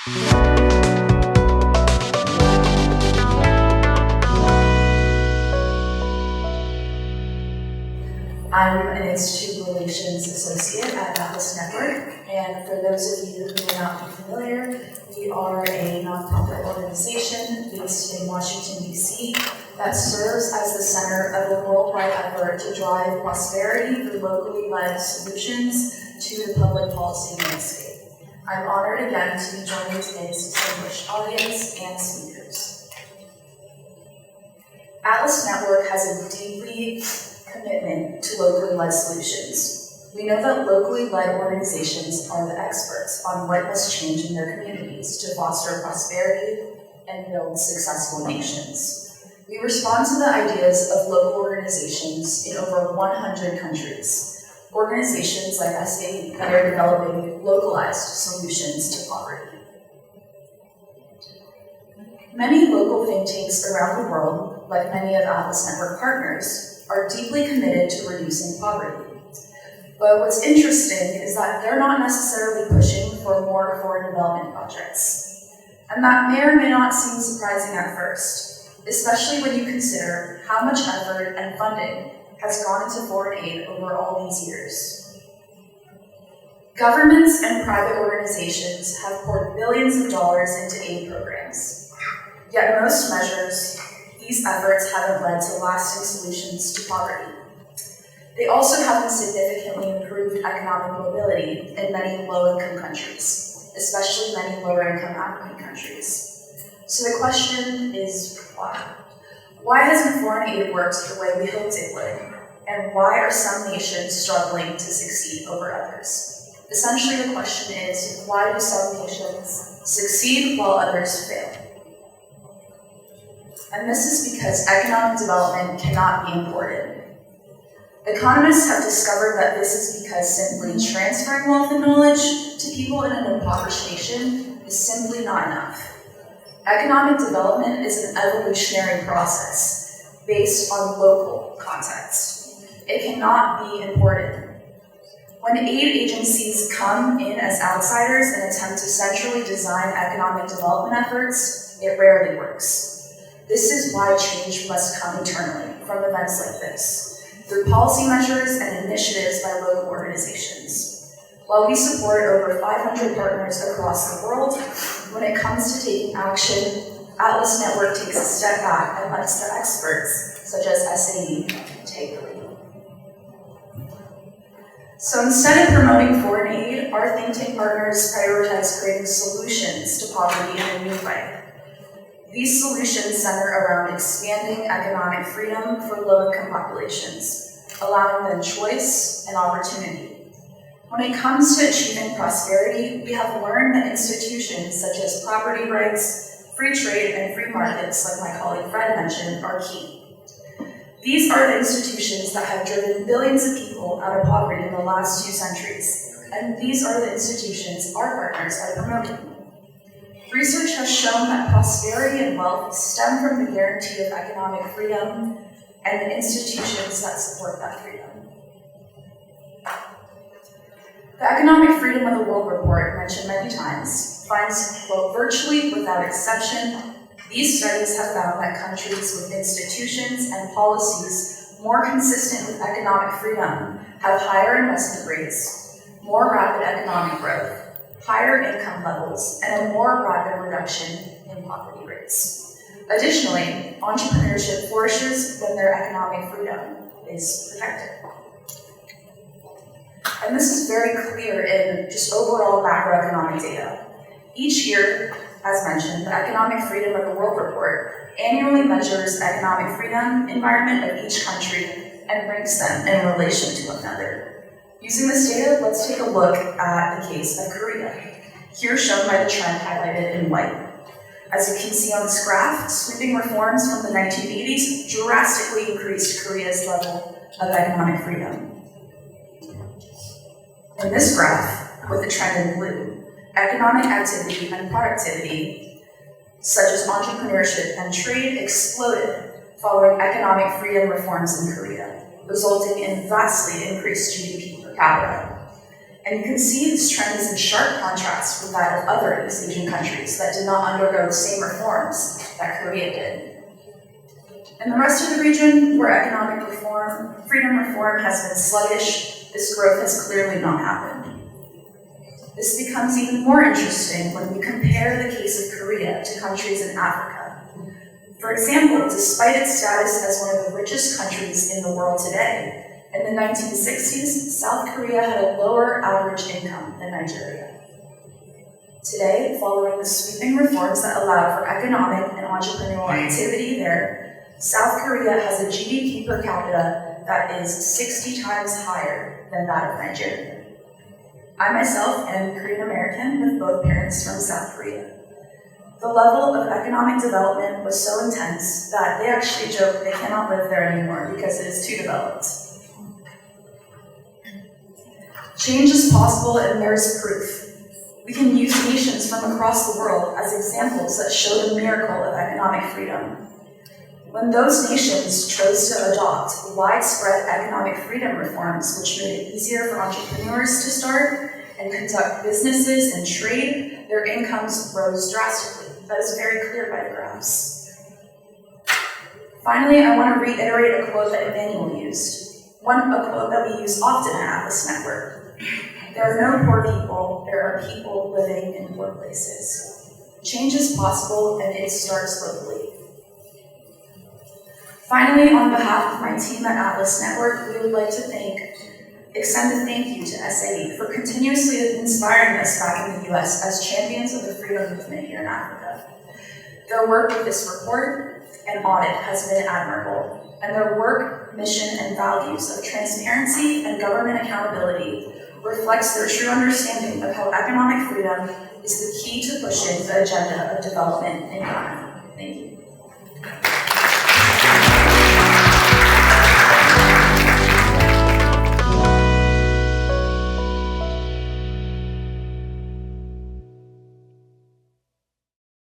I'm an Institute Relations Associate at Atlas Network, and for those of you who may not be familiar, we are a nonprofit organization based in Washington, D.C. that serves as the center of a worldwide effort to drive prosperity through locally led solutions to the public policy landscape. I'm honored again to be joining today's distinguished audience and speakers. Atlas Network has a deeply commitment to locally led solutions. We know that locally led organizations are the experts on what must change in their communities to foster prosperity and build successful nations. We respond to the ideas of local organizations in over 100 countries, organizations like Aceye that are developing localized solutions to poverty. Many local think tanks around the world, like many of Atlas Network partners, are deeply committed to reducing poverty. But what's interesting is that they're not necessarily pushing for more foreign development projects. And that may or may not seem surprising at first, especially when you consider how much effort and funding has gone into foreign aid over all these years. Governments and private organizations have poured billions of dollars into aid programs. Yet most measures, these efforts haven't led to lasting solutions to poverty. They also haven't significantly improved economic mobility in many low-income countries, especially many lower-income African countries. So the question is why? Why hasn't foreign aid worked the way we hoped it would? And why are some nations struggling to succeed over others? Essentially, the question is, why do some nations succeed while others fail? And this is because economic development cannot be imported. Economists have discovered that this is because simply transferring wealth and knowledge to people in an impoverished nation is simply not enough. Economic development is an evolutionary process based on local context. It cannot be imported. When aid agencies come in as outsiders and attempt to centrally design economic development efforts, it rarely works. This is why change must come internally from events like this, through policy measures and initiatives by local organizations. While we support over 500 partners across the world, when it comes to taking action, Atlas Network takes a step back and lets the experts, such as Aceye, take the lead. So instead of promoting foreign aid, our think tank partners prioritize creating solutions to poverty in a new way. These solutions center around expanding economic freedom for low-income populations, allowing them choice and opportunity. When it comes to achieving prosperity, we have learned that institutions such as property rights, free trade, and free markets, like my colleague Fred mentioned, are key. These are the institutions that have driven billions of people out of poverty in the last 2 centuries, and these are the institutions our partners are promoting. Research has shown that prosperity and wealth stem from the guarantee of economic freedom and the institutions that support that freedom. The Economic Freedom of the World report, mentioned many times, finds, quote, virtually without exception, these studies have found that countries with institutions and policies more consistent with economic freedom have higher investment rates, more rapid economic growth, higher income levels, and a more rapid reduction in poverty rates. Additionally, entrepreneurship flourishes when their economic freedom is protected. And this is very clear in just overall macroeconomic data. Each year, as mentioned, the Economic Freedom of the World report annually measures economic freedom environment of each country and ranks them in relation to one another. Using this data, let's take a look at the case of Korea, here shown by the trend highlighted in white. As you can see on this graph, sweeping reforms from the 1980s drastically increased Korea's level of economic freedom. In this graph, with the trend in blue, economic activity and productivity, such as entrepreneurship and trade, exploded following economic freedom reforms in Korea, resulting in vastly increased GDP per capita. And you can see this trend is in sharp contrast with that of other East Asian countries that did not undergo the same reforms that Korea did. In the rest of the region, where economic reform, freedom reform has been sluggish, this growth has clearly not happened. This becomes even more interesting when we compare the case of Korea to countries in Africa. For example, despite its status as one of the richest countries in the world today, in the 1960s, South Korea had a lower average income than Nigeria. Today, following the sweeping reforms that allowed for economic and entrepreneurial activity there, South Korea has a GDP per capita that is 60 times higher than that of Nigeria. I myself am Korean American with both parents from South Korea. The level of economic development was so intense that they actually joke they cannot live there anymore because it is too developed. Change is possible and there's proof. We can use nations from across the world as examples that show the miracle of economic freedom. When those nations chose to adopt widespread economic freedom reforms, which made it easier for entrepreneurs to start and conduct businesses and trade, their incomes rose drastically. That is very clear by the graphs. Finally, I want to reiterate a quote that Emmanuel used. A quote that we use often at Atlas Network. There are no poor people, there are people living in poor places. Change is possible and it starts locally. Finally, on behalf of my team at Atlas Network, we would like to extend a thank you to Aceye for continuously inspiring us back in the US as champions of the freedom movement here in Africa. Their work with this report and audit has been admirable, and their work, mission, and values of transparency and government accountability reflects their true understanding of how economic freedom is the key to pushing the agenda of development in Ghana.